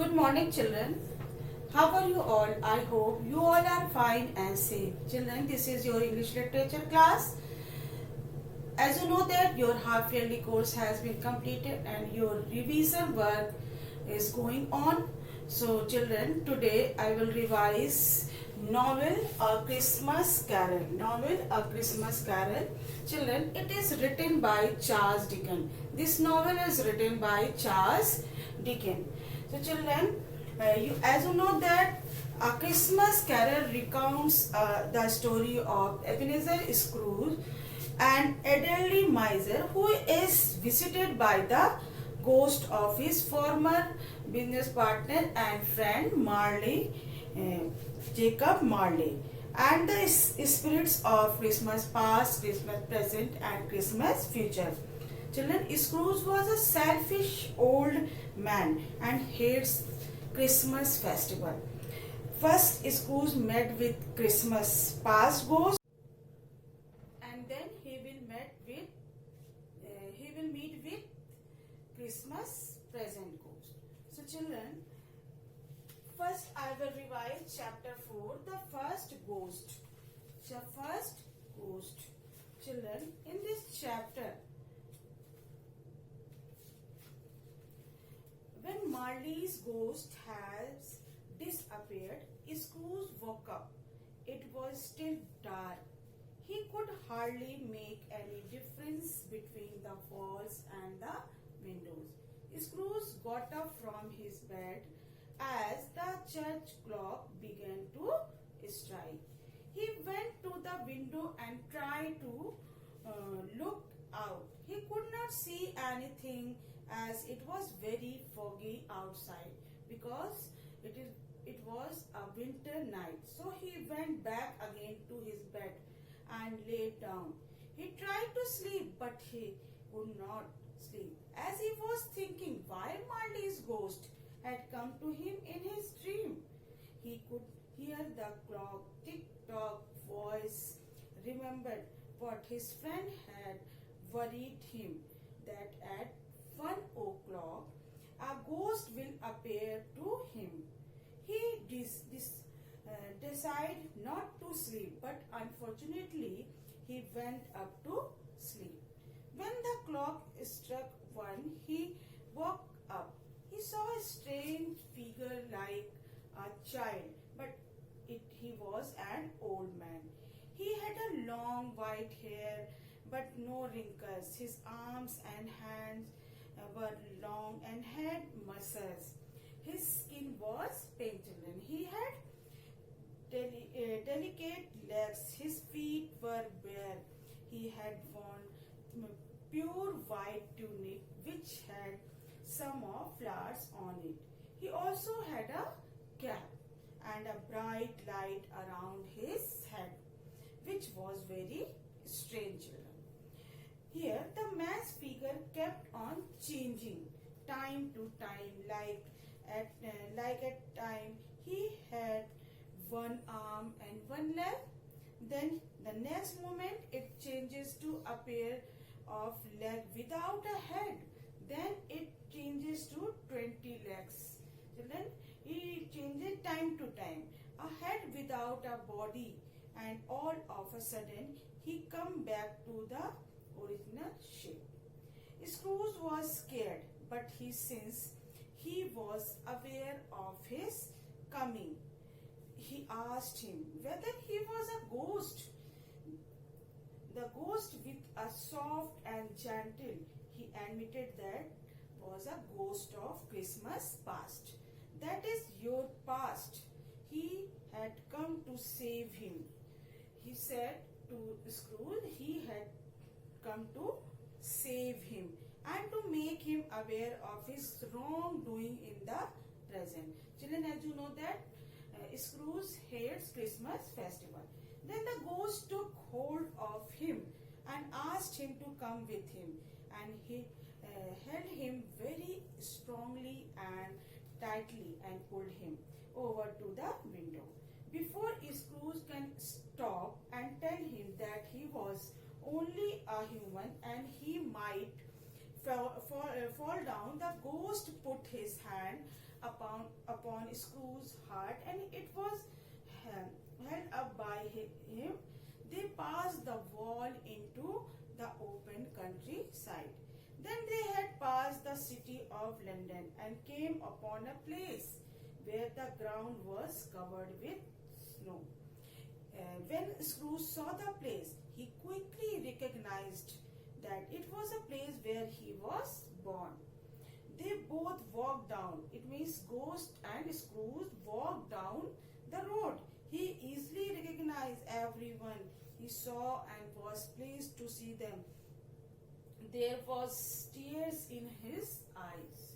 Good morning, children. How are you all? I hope you all are fine and safe. Children, this is your English literature class. As you know that your half yearly course has been completed and your revision work is going on. So children, today I will revise novel A Christmas Carol. Novel A Christmas Carol. Children, it is written by Charles Dickens. This novel is written by Charles Dickens. So children, as you know that A Christmas Carol recounts the story of Ebenezer Scrooge, an elderly miser who is visited by the ghost of his former business partner and friend Marley, Jacob Marley, and the spirits of Christmas past, Christmas present, and Christmas future. Children, Scrooge was a selfish old man and hates Christmas festival. First, Scrooge met with Christmas past ghost, and then he will meet with Christmas present ghost. So, children, first I will revise chapter 4, the first ghost. The first ghost. Children, in this chapter, when Marley's ghost has disappeared, Scrooge woke up. It was still dark. He could hardly make any difference between the walls and the windows. Scrooge got up from his bed as the church clock began to strike. He went to the window and tried to look out. He could not see anything as it was very foggy outside because it was a winter night. So he went back again to his bed and lay down. He tried to sleep, but he could not sleep, as he was thinking why Marley's ghost had come to him in his dream. He could hear the clock tick-tock voice, remembered what his friend had worried him, that at 1 o'clock a ghost will appear to him. He decided not to sleep, but unfortunately he went up to sleep. When the clock struck 1, he woke up. He saw a strange figure like a child, but he was an old man. He had a long white hair but no wrinkles. His arms and hands were long and had muscles. His skin was pink. He had delicate legs. His feet were bare. He had worn pure white tunic which had some of flowers on it. He also had a cap and a bright light around his head, which was very strange. Here the man's figure kept on changing time to time, like at time he had one arm and one leg. Then the next moment it changes to a pair of leg without a head. Then it changes to 20 legs. Then it changes time to time. A head without a body, and all of a sudden he come back to the original shape. Scrooge was scared, but since he was aware of his coming, he asked him whether he was a ghost. The ghost, with a soft and gentle, he admitted that was a ghost of Christmas past. That is your past. He had come to save him. He said to Scrooge he had come to save him and to make him aware of his wrongdoing in the present. Children, as you know that Scrooge hates Christmas festival. Then the ghost took hold of him and asked him to come with him, and he held him very strongly and tightly and pulled him over to the window. Before Scrooge can stop and tell him that he was only a human and he might fall down, the ghost put his hand upon Scrooge's heart, and it was held up by him. They passed the wall into the open countryside. Then they had passed the city of London and came upon a place where the ground was covered with snow. When Scrooge saw the place, he quickly recognized that it was a place where he was born. They both walked down. It means Ghost and Scrooge walked down the road. He easily recognized everyone he saw and was pleased to see them. There was tears in his eyes.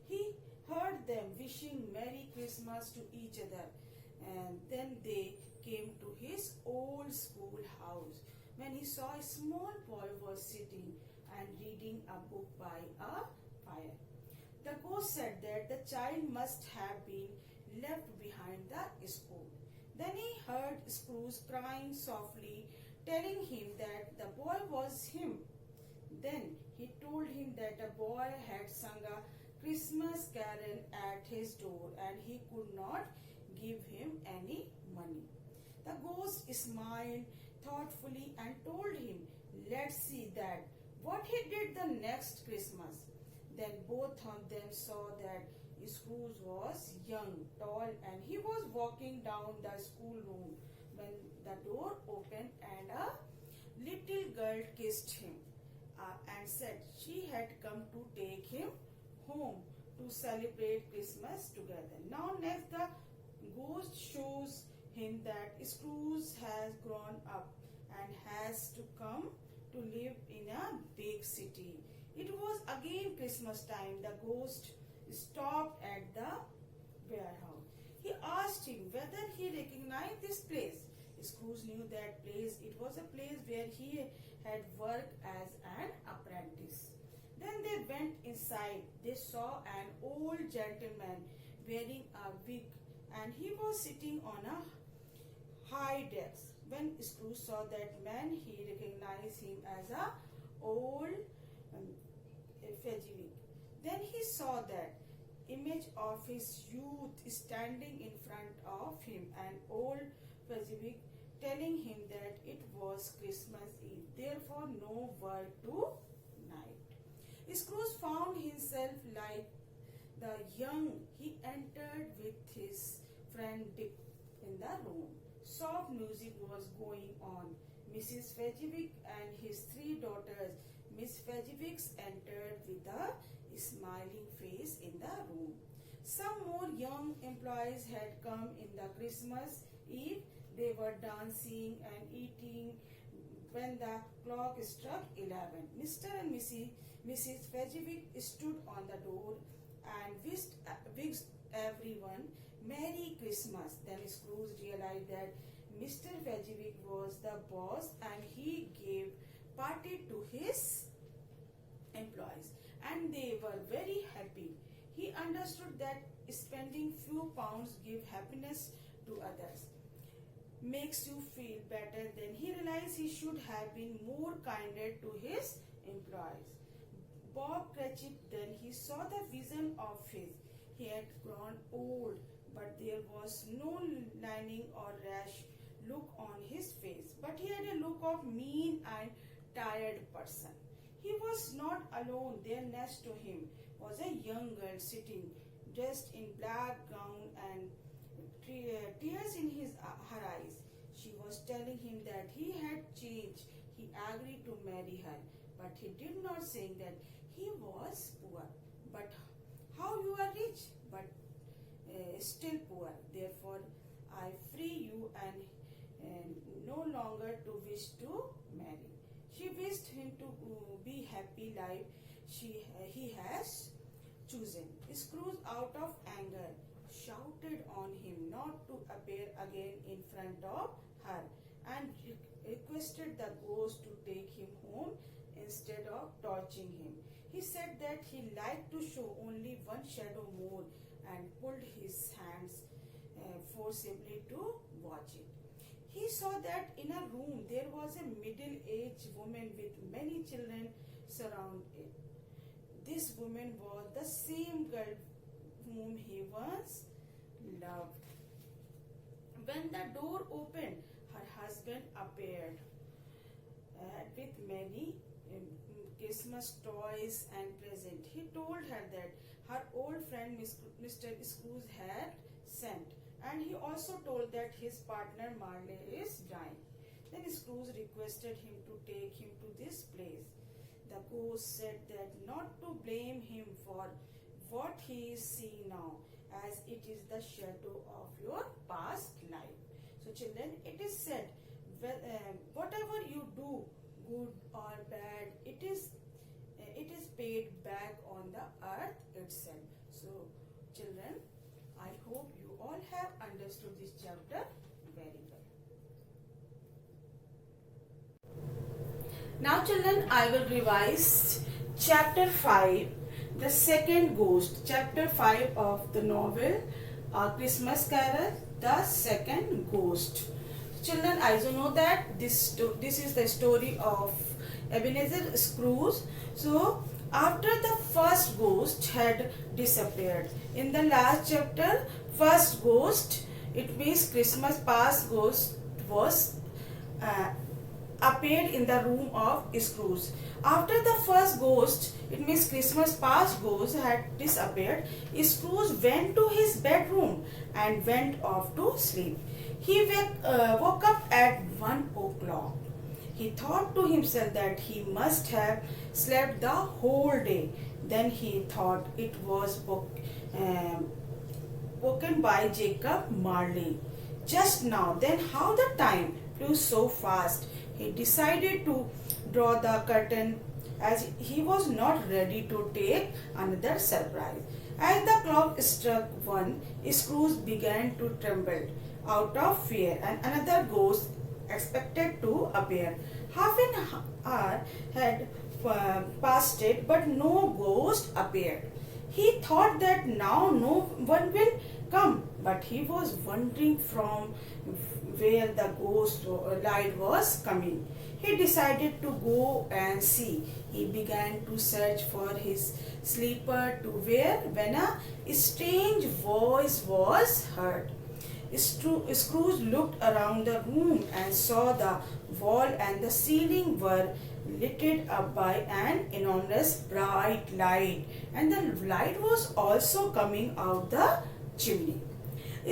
He heard them wishing Merry Christmas to each other. And then they came to his old schoolhouse. When he saw a small boy was sitting and reading a book by a fire. The ghost said that the child must have been left behind the school. Then he heard Scrooge crying softly, telling him that the boy was him. Then he told him that a boy had sung a Christmas carol at his door and he could not give him any money. The ghost smiled thoughtfully and told him, "Let's see that what he did the next Christmas." Then both of them saw that Scrooge was young, tall, and he was walking down the schoolroom when the door opened and a little girl kissed him and said she had come to take him home to celebrate Christmas together. Now next the ghost shows him that Scrooge has grown up and has to come to live in a big city. It was again Christmas time. The ghost stopped at the warehouse. He asked him whether he recognized this place. Scrooge knew that place. It was a place where he had worked as an apprentice. Then they went inside. They saw an old gentleman wearing a wig and he was sitting on a high desk. When Scrooge saw that man, he recognized him as a old Fezziwig. Then he saw that image of his youth standing in front of him, an old Fezziwig, telling him that it was Christmas Eve, therefore no work tonight. Scrooge found himself like the young. He entered with his friend Dick in the room. Soft music was going on. Mrs. Fezziwig and his three daughters, Miss Fezziwigs, entered with a smiling face in the room. Some more young employees had come in the Christmas Eve. They were dancing and eating when the clock struck 11. Mr. and Mrs. Fezziwig stood on the door and wished everyone Merry Christmas. Then Scrooge realized that Mr. Fezziwig was the boss and he gave party to his employees and they were very happy. He understood that spending few pounds give happiness to others, makes you feel better. Then he realized he should have been more kinder to his employees. Bob Cratchit, then he saw the vision of his. He had grown old, but there was no lining or rash look on his face, but he had a look of mean and tired person. He was not alone. There next to him was a young girl sitting, dressed in black gown and tears in her eyes. She was telling him that he had changed. He agreed to marry her, but he did not say that he was poor. But how you are rich, but still poor. Therefore, I free you and no longer to wish to marry. She wished him to be happy life he has chosen. Scrooge, out of anger, shouted on him not to appear again in front of her and requested the ghost to take him home instead of torturing him. He said that he liked to show only one shadow more and pulled his hands forcibly to watch it. He saw that in a room there was a middle-aged woman with many children surround it. This woman was the same girl whom he once loved. When the door opened, her husband appeared with many Christmas toys and presents. He told her that her old friend Mr. Scrooge had sent, and he also told that his partner Marley is dying. Then Scrooge requested him to take him to this place. The ghost said that not to blame him for what he is seeing now, as it is the shadow of your past life. So children, it is said, whatever you do, good or bad, it is paid back on the earth itself. So children, I hope you all have understood this chapter very well. Now children, I will revise chapter 5, the second ghost, chapter 5 of the novel Christmas Carol, the second ghost. Children, I also know that this is the story of Ebenezer Scrooge. So after the first ghost had disappeared, in the last chapter, first ghost, it means Christmas past ghost, was appeared in the room of Scrooge. After the first ghost, it means Christmas past ghost, had disappeared, Scrooge went to his bedroom and went off to sleep. He woke up at 1 o'clock. He thought to himself that he must have slept the whole day. Then he thought it was woken by Jacob Marley just now. Then how the time flew so fast. He decided to draw the curtain as he was not ready to take another surprise. As the clock struck 1, Scrooge began to tremble out of fear, and another ghost expected to appear. Half an hour had passed it, but no ghost appeared. He thought that now no one will come, but he was wondering from where the ghost light was coming. He decided to go and see. He began to search for his slipper to wear when a strange voice was heard. Scrooge looked around the room and saw the wall and the ceiling were lit up by an enormous bright light, and the light was also coming out the chimney.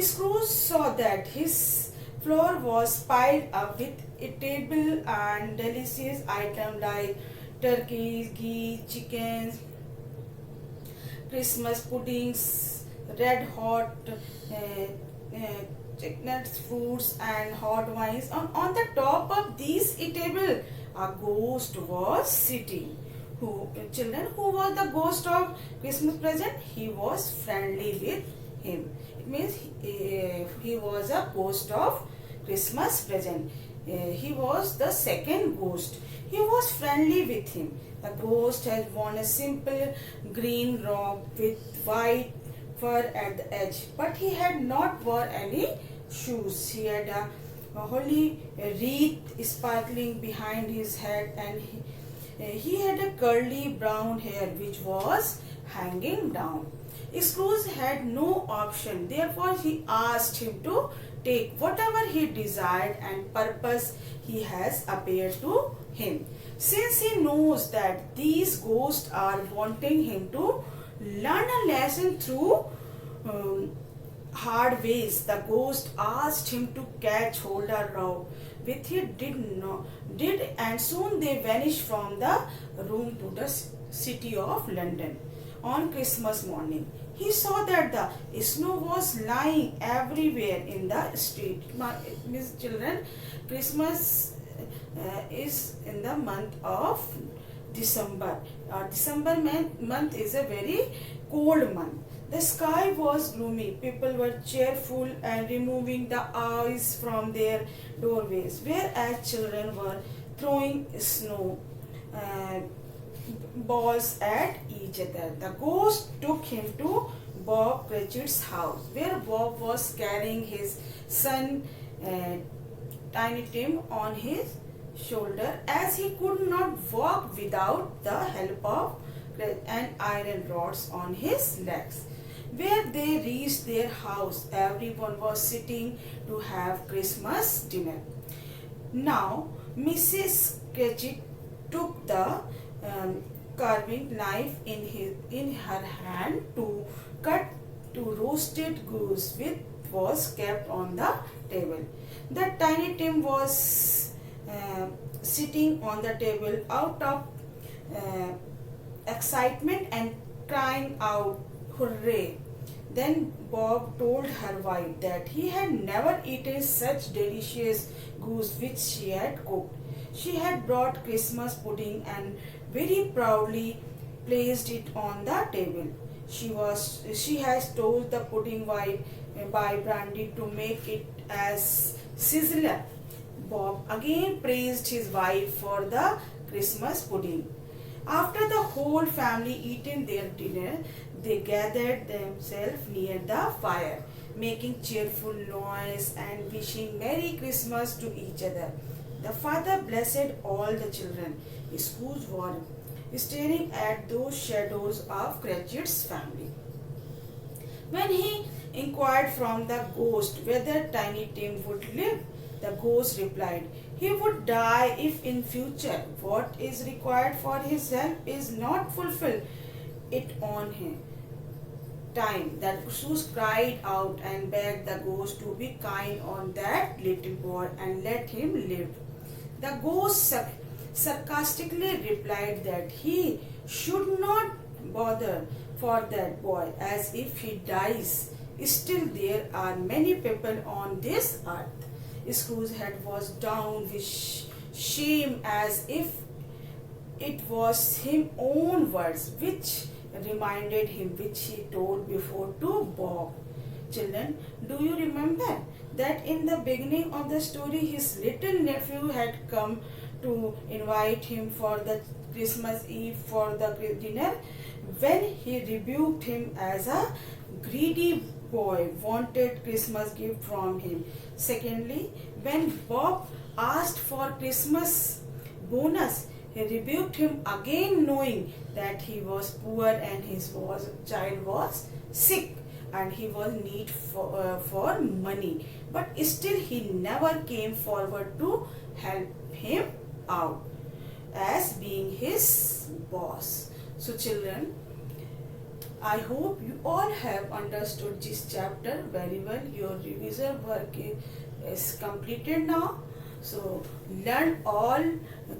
Scrooge saw that his floor was piled up with eatable and delicious items like turkeys, geese, chickens, Christmas puddings, red hot nuts, fruits, and hot wines. On the top of these eatable, a ghost was sitting. Children, who was the ghost of Christmas present? He was friendly with him. It means he was a ghost of Christmas present. He was the second ghost. He was friendly with him. The ghost had worn a simple green robe with white fur at the edge, but he had not worn any shoes. He had a holy wreath sparkling behind his head, and he had a curly brown hair which was hanging down. Scrooge had no option, therefore he asked him to take whatever he desired and purpose he has appeared to him. Since he knows that these ghosts are wanting him to learn a lesson through hard ways, the ghost asked him to catch hold of rope, which he did, and soon they vanished from the room to the city of London. On Christmas morning, he saw that the snow was lying everywhere in the street. Miss children, Christmas is in the month of December. December month is a very cold month. The sky was gloomy. People were cheerful and removing the ice from their doorways, whereas children were throwing snow balls at each other. The ghost took him to Bob Cratchit's house, where Bob was carrying his son Tiny Tim on his shoulder, as he could not walk without the help of and iron rods on his legs. Where they reached their house, everyone was sitting to have Christmas dinner. Now, Mrs. Cratchit took the carving knife in her hand to cut to roasted goose which was kept on the table. The tiny Tim was sitting on the table out of uh, excitement and crying out, "Hooray!" Then Bob told her wife that he had never eaten such delicious goose which she had cooked. She had brought Christmas pudding and very proudly placed it on the table. She has told the pudding wife by Brandy to make it as sizzler. Bob again praised his wife for the Christmas pudding. After the whole family eaten their dinner, they gathered themselves near the fire, making cheerful noise and wishing Merry Christmas to each other. The father blessed all the children. Scrooge was staring at those shadows of Cratchit's family. When he inquired from the ghost whether Tiny Tim would live, the ghost replied, "He would die if in future what is required for his help is not fulfilled it on him." Time that Sus cried out and begged the ghost to be kind on that little boy and let him live. The ghost sarcastically replied that he should not bother for that boy, as if he dies, still there are many people on this earth. Scrooge's head was down with shame, as if it was his own words which reminded him, which he told before to Bob. Children, do you remember that in the beginning of the story his little nephew had come to invite him for the Christmas Eve for the dinner? When he rebuked him as a greedy boy wanted Christmas gift from him. Secondly, when Bob asked for Christmas bonus, he rebuked him again, knowing that he was poor and his child was sick and he was need for money. But still he never came forward to help him out as being his boss. So children, I hope you all have understood this chapter very well. Your revision work is completed now. So learn all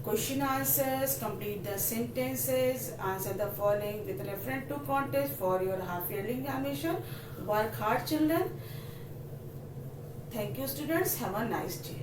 question answers, complete the sentences, answer the following with reference to context for your half-yearly examination. Work hard, children. Thank you, students. Have a nice day.